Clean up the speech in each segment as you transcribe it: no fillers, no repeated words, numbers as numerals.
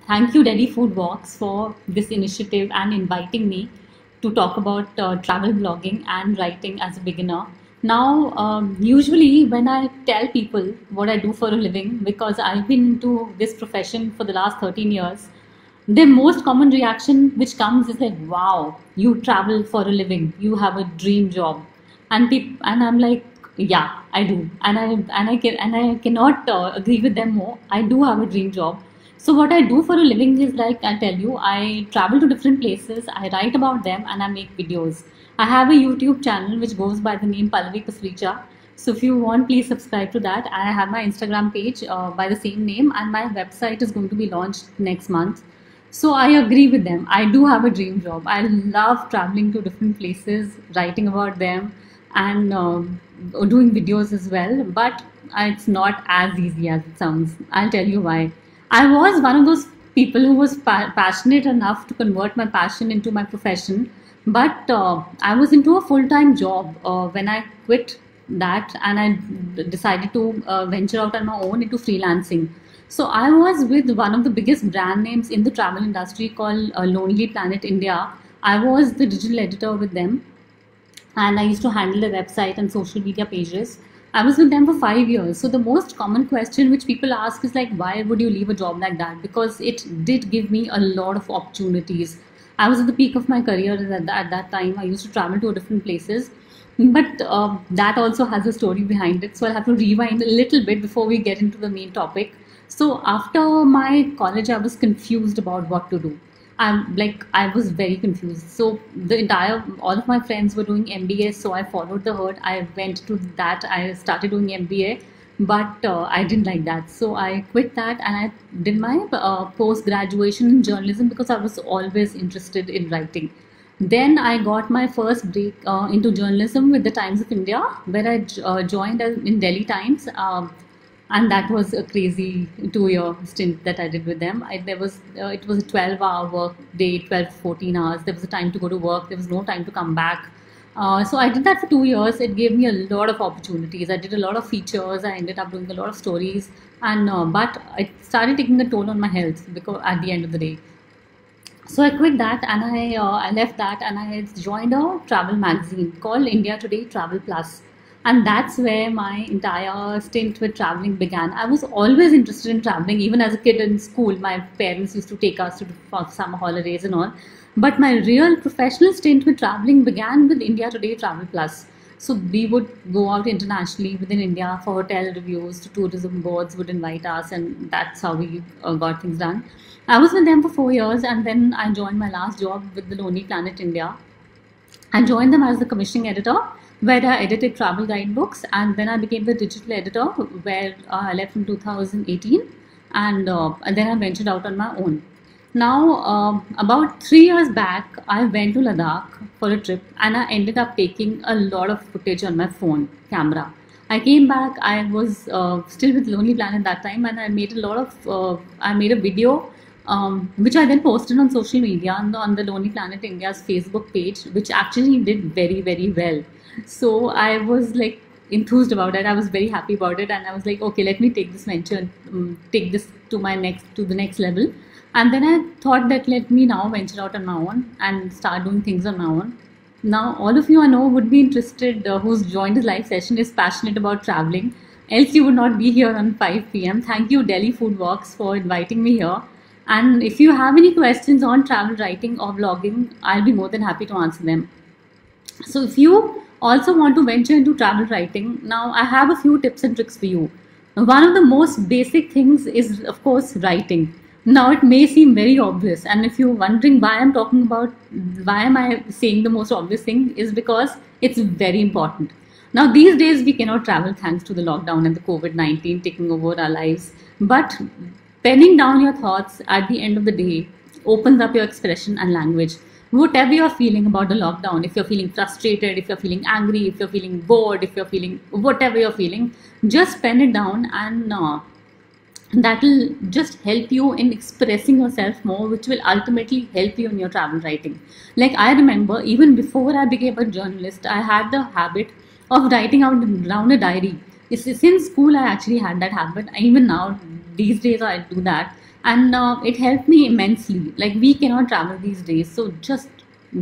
Thank you, Delhi Food Walks, for this initiative and inviting me to talk about travel blogging and writing as a beginner. Now, usually when I tell people what I do for a living, because I've been into this profession for the last 13 years, the most common reaction which comes is like, "Wow, you travel for a living, you have a dream job," and I'm like, "Yeah, I do," and I cannot agree with them more. I do have a dream job. So what I do for a living is, like I tell you, I travel to different places, I write about them, and I make videos. I have a YouTube channel which goes by the name Pallavi Pasricha. So if you want, please subscribe to that. I have my Instagram page by the same name, and my website is going to be launched next month. So I agree with them. I do have a dream job. I love traveling to different places, writing about them, and doing videos as well. But it's not as easy as it sounds. I'll tell you why. I was one of those people who was passionate enough to convert my passion into my profession, but I was into a full-time job when I quit that, and I decided to venture out on my own into freelancing. So I was with one of the biggest brand names in the travel industry called Lonely Planet India. I was the digital editor with them, and I used to handle the website and social media pages. I was with them for 5 years. So the most common question which people ask is like, why would you leave a job like that? Because it did give me a lot of opportunities. I was at the peak of my career at that time. I used to travel to different places, but that also has a story behind it. So I'll have to rewind a little bit before we get into the main topic. So after my college, I was confused about what to do. I was very confused. So all of my friends were doing MBA, so I followed the herd. I went to that. I started doing MBA, but I didn't like that. So I quit that, and I did my post graduation in journalism because I was always interested in writing. Then I got my first break into journalism with the Times of India, where I joined in Delhi Times. And that was a crazy 2 year stint that I did with them. It was a 12-hour work day, 12 14 hours. There was a time to go to work. There was no time to come back. So I did that for 2 years. It gave me a lot of opportunities. I did a lot of features. I ended up doing a lot of stories, and but it started taking a toll on my health because at the end of the day. So I quit that, and I left that, and I joined a travel magazine called India Today Travel Plus, and that's where my entire stint with traveling began. I was always interested in traveling, even as a kid in school. My parents used to take us to for summer holidays and all. But my real professional stint with traveling began with India Today Travel Plus. So we would go out internationally within India for hotel reviews. The tourism boards would invite us, and that's how we got things done. I was with them for 4 years, and then I joined my last job with the Lonely Planet India. I joined them as the commissioning editor, where I edited travel guidebooks, and then I became the digital editor, where I left in 2018, and then I ventured out on my own. Now, about 3 years back, I went to Ladakh for a trip, and I ended up taking a lot of footage on my phone camera. I came back. I was still with Lonely Planet that time, and I made a lot of. I made a video which I then posted on social media on the Lonely Planet India's Facebook page, which actually did very, very well. So I was like enthused about it. I was very happy about it, and I was like, okay, let me take this venture, take this to the next level. And then I thought that let me now venture out on my own and start doing things on my own. Now, all of you I know would be interested, who's joined this live session is passionate about traveling. Else you would not be here on 5 p.m. Thank you, Delhi Food Walks, for inviting me here. And if you have any questions on travel writing or vlogging, I'll be more than happy to answer them. So if you also want to venture into travel writing, now I have a few tips and tricks for you. One of the most basic things is, of course, writing. Now it may seem very obvious, and if you're wondering why why am I saying the most obvious thing, is because it's very important. Now these days we cannot travel thanks to the lockdown and the COVID-19 taking over our lives, but penning down your thoughts at the end of the day opens up your expression and language. Whatever you're feeling about the lockdown, if you're feeling frustrated, if you're feeling angry, if you're feeling bored, if you're feeling whatever you're feeling, just pen it down, and that will just help you in expressing yourself more, which will ultimately help you in your travel writing. Like I remember, even before I became a journalist, I had the habit of writing out down a diary. Since school, I actually had that habit. Even now, these days, I do that. and it helped me immensely. Like, we cannot travel these days, so just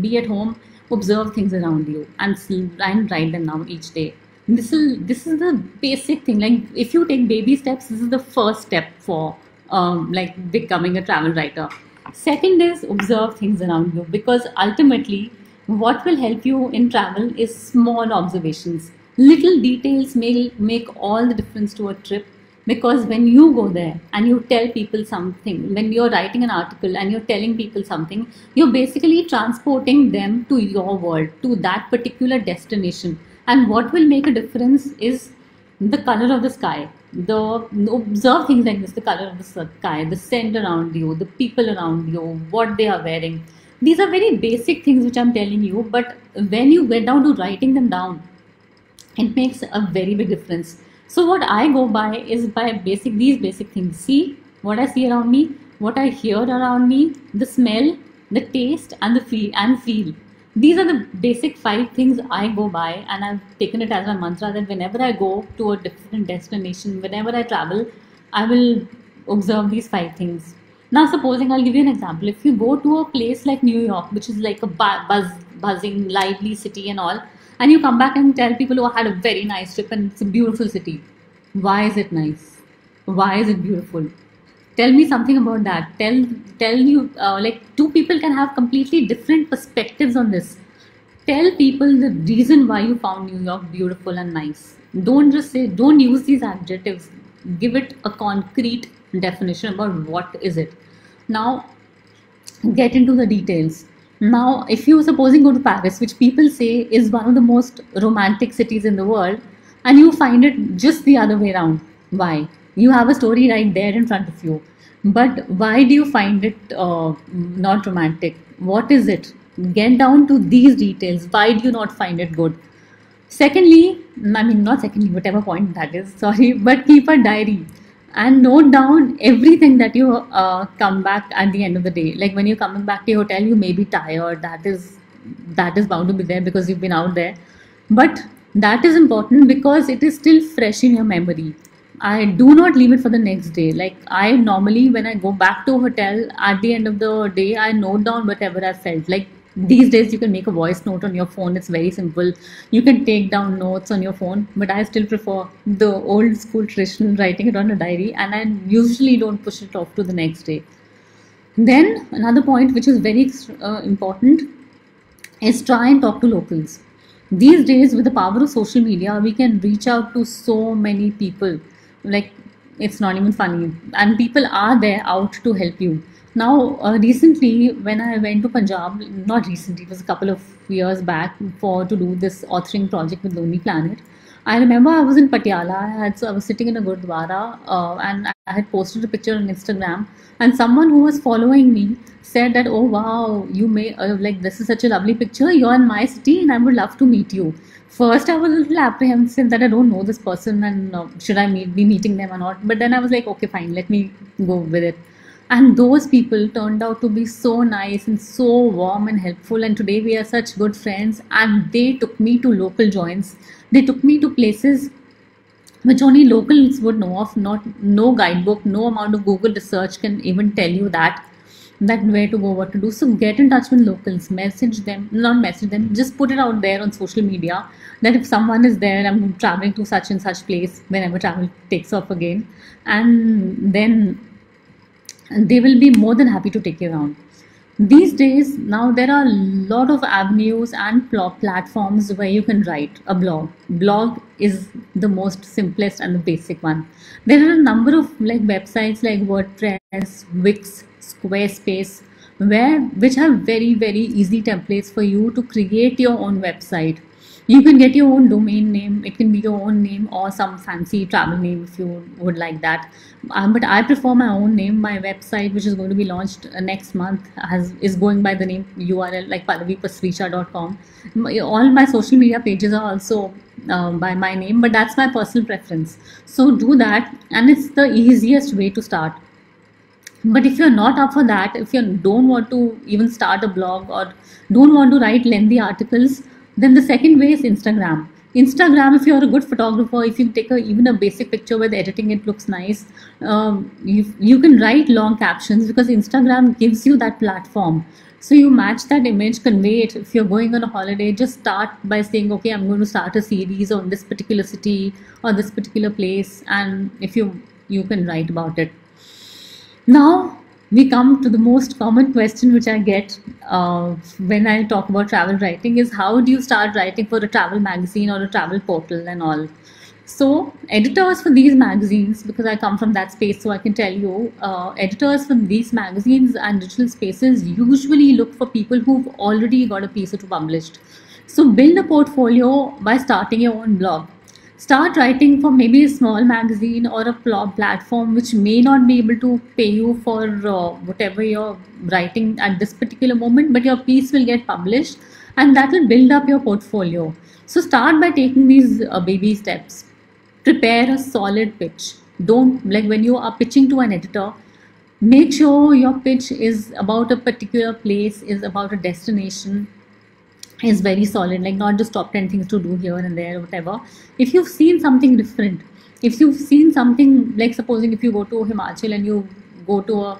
be at home, observe things around you, and see and write them down each day. This is the basic thing. Like, if you take baby steps, this is the first step for like becoming a travel writer. Second is observe things around you, because ultimately what will help you in travel is small observations. Little details make all the difference to a trip, because when you go there and you tell people something, when you're writing an article and you're telling people something, you're basically transporting them to your world, to that particular destination. And what will make a difference is the color of the sky. The Observe things like this: the color of the sky, the scent around you, the people around you, what they are wearing. These are very basic things which I'm telling you, but when you get down to writing them down, it makes a very big difference. So what I go by is by these basic things. See what I see around me, what I hear around me, the smell, the taste, and the feel. These are the basic five things I go by, and I've taken it as my mantra that whenever I go to a different destination, whenever I travel, I will observe these five things. Now, supposing I'll give you an example. If you go to a place like New York, which is like a buzzing, lively city and all, and you come back and tell people, "Oh, I had a very nice trip and it's a beautiful city." Why is it nice? Why is it beautiful? Tell me something about that. Tell you, like, two people can have completely different perspectives on this. Tell people the reason why you found New York beautiful and nice. Don't use these adjectives. Give it a concrete definition about what is it. Now, get into the details. Now, if you supposing go to Paris, which people say is one of the most romantic cities in the world, and you find it just the other way around. Why? You have a story right there in front of you, but why do you find it not romantic? What is it? Get down to these details. Why do you not find it good? Secondly, I mean, not secondly, whatever point that is, sorry, but keep a diary and note down everything that you come back at the end of the day. Like, when you're coming back to your hotel, you may be tired. That is bound to be there because you've been out there. But that is important because it is still fresh in your memory. I do not leave it for the next day. Like, I normally, when I go back to a hotel at the end of the day, I note down whatever I felt. Like, these days you can make a voice note on your phone. It's very simple. You can take down notes on your phone, but I still prefer the old school traditional writing it on a diary, and I usually don't push it off to the next day. Then another point which is very important is try and talk to locals. These days, with the power of social media, we can reach out to so many people. Like, it's not even funny, and people are there out to help you. Now, recently, when I went to Punjab, not recently, it was a couple of years back, to do this authoring project with Lonely Planet. I remember I was in Patiala. I was sitting in a gurdwara, and I had posted a picture on Instagram. And someone who was following me said that, "Oh wow, you may like, this is such a lovely picture. You're in my city, and I would love to meet you." First, I was a little apprehensive that I don't know this person, and should I be meeting them or not. But then I was like, okay, fine, let me go with it. And those people turned out to be so nice and so warm and helpful. And today we are such good friends. And they took me to local joints. They took me to places which only locals would know of. No guidebook, no amount of Google research can even tell you that where to go, what to do. So get in touch with locals, not message them, just put it out there on social media that if someone is there, I'm traveling to such and such place whenever travel takes off again, and then they will be more than happy to take you around. These days, now there are a lot of avenues and platforms where you can write a blog. Blog is the most simplest and the basic one. There are a number of like websites like WordPress, Wix, Squarespace, which have very, very easy templates for you to create your own website. You can get your own domain name. It can be your own name or some fancy travel name if you would like that. But I prefer my own name. My website, which is going to be launched next month, is going by the name URL like pallavipasricha.com. All my social media pages are also by my name, but that's my personal preference. So do that, and it's the easiest way to start. But if you're not up for that, if you don't want to even start a blog or don't want to write lengthy articles, then the second way is Instagram. Instagram, if you're a good photographer, if you take even a basic picture with editing, it looks nice. You can write long captions because Instagram gives you that platform. So you match that image, convey it. If you're going on a holiday, just start by saying, okay, I'm going to start a series on this particular city or this particular place, and if you can write about it. Now we come to the most common question which I get when I talk about travel writing is, how do you start writing for a travel magazine or a travel portal and all? So editors for these magazines, because I come from that space, so I can tell you, editors for these magazines and digital spaces usually look for people who've already got a piece or two published. So build a portfolio by starting your own blog. Start writing for maybe a small magazine or a platform which may not be able to pay you for whatever you're writing at this particular moment, but your piece will get published and that will build up your portfolio. So start by taking these baby steps. Prepare a solid pitch. Don't, like when you are pitching to an editor, make sure your pitch is about a particular place, is about a destination, is very solid, like not just top 10 things to do here and there, whatever. If you've seen something different, if you've seen something, like supposing if you go to Himachal and you go to a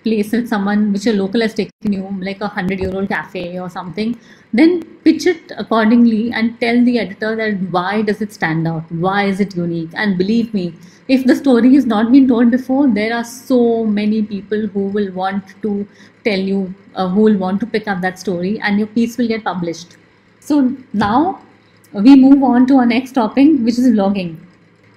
place with someone which a local has taken you, like a 100-year-old cafe or something, then pitch it accordingly and tell the editor that why does it stand out, why is it unique. And believe me, if the story has not been told before, there are so many people who will want to tell you, who will want to pick up that story, and your piece will get published. So now we move on to our next topic, which is vlogging.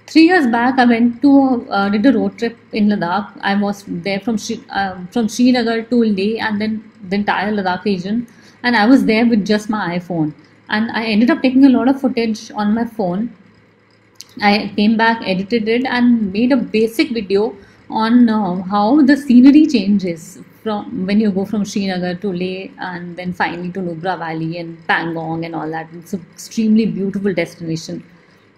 3 years back, I went to did a road trip in Ladakh. I was there from Srinagar to Leh and then the entire Ladakh region, and I was there with just my iPhone. And I ended up taking a lot of footage on my phone. I came back, edited it, and made a basic video on how the scenery changes from when you go from Srinagar to Leh and then finally to Nubra Valley and Pangong and all that. It's an extremely beautiful destination.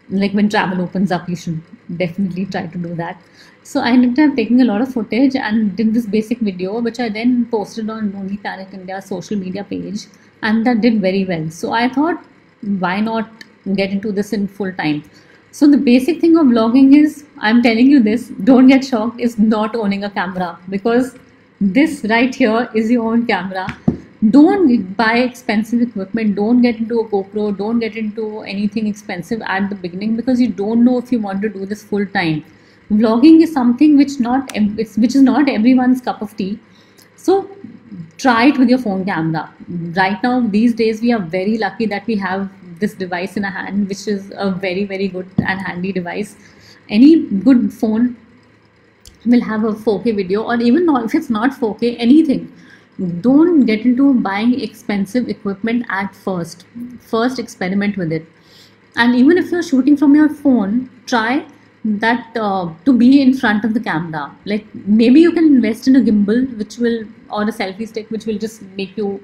Like when travel opens up, you should definitely try to do that. So I ended up taking a lot of footage and did this basic video, which I then posted on Lonely Planet India's social media page, and that did very well. So I thought, why not get into this in full time? So the basic thing of vlogging is, I'm telling you this, don't get shocked, is not owning a camera, because this right here is your own camera. Don't buy expensive equipment, don't get into a GoPro, don't get into anything expensive at the beginning, because you don't know if you want to do this full time. Vlogging is something which is not everyone's cup of tea. So try it with your phone camera. Right now, these days, we are very lucky that we have this device in our hand, which is a very, very good and handy device. Any good phone will have a 4K video, or even not, if it's not 4K, anything. Don't get into buying expensive equipment at first. First, experiment with it. And even if you're shooting from your phone, try that to be in front of the camera. Like maybe you can invest in a gimbal, or a selfie stick, which will just make you,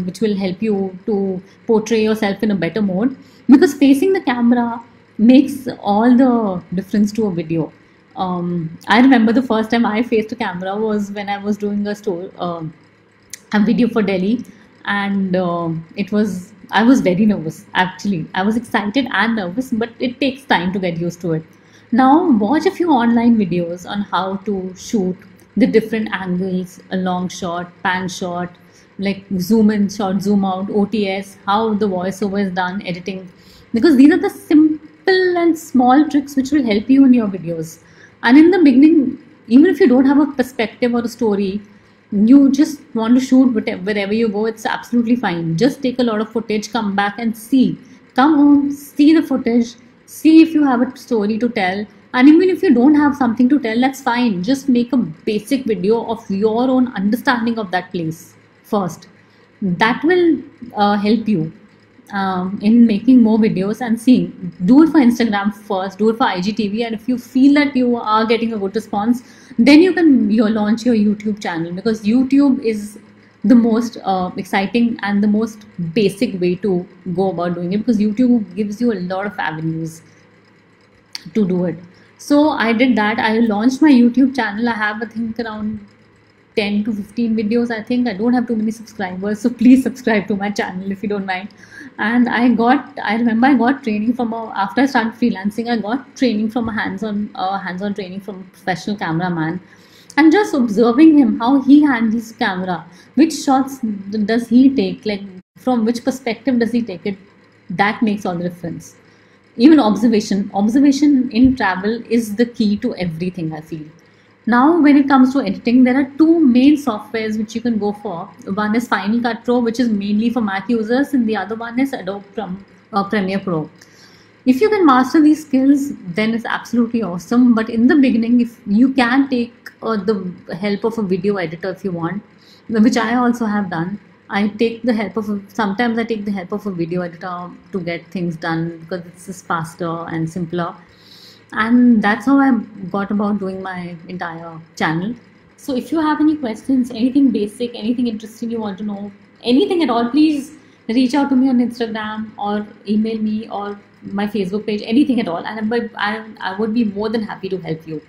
which will help you to portray yourself in a better mode. Because facing the camera makes all the difference to a video. I remember the first time I faced a camera was when I was doing a video for Delhi, and I was very nervous. Actually, I was excited and nervous, but it takes time to get used to it. Now watch a few online videos on how to shoot the different angles, a long shot, pan shot, like zoom in shot, zoom out, OTS, how the voiceover is done, editing, because these are the simple and small tricks which will help you in your videos. And in the beginning, even if you don't have a perspective or a story, you just want to shoot wherever you go, it's absolutely fine. Just take a lot of footage, come back and see. Come home, see the footage, see if you have a story to tell. And even if you don't have something to tell, that's fine. Just make a basic video of your own understanding of that place first. That will help you in making more videos and seeing. Do it for Instagram first, do it for IGTV, and if you feel that you are getting a good response, then you can launch your YouTube channel, because YouTube is the most exciting and the most basic way to go about doing it, because YouTube gives you a lot of avenues to do it. So I did that. I launched my YouTube channel. I have, I think, around 10 to 15 videos. I think I don't have too many subscribers, so please subscribe to my channel if you don't mind. And I remember I got training from after I started freelancing, I got training from a hands-on training from a professional cameraman. And just observing him, how he handles camera, which shots does he take, like from which perspective does he take it, that makes all the difference. Even observation in travel is the key to everything, I feel. Now when it comes to editing, there are two main softwares which you can go for. One is Final Cut Pro, which is mainly for Mac users, and the other one is Adobe Premiere Pro. If you can master these skills, then it's absolutely awesome. But in the beginning, if you can take the help of a video editor if you want, which I also have done. I take the help of sometimes I take the help of a video editor to get things done, because it's just faster and simpler. And that's how I got about doing my entire channel. So if you have any questions, anything basic, anything interesting you want to know, anything at all, please reach out to me on Instagram or email me or my Facebook page, anything at all, and I would be more than happy to help you.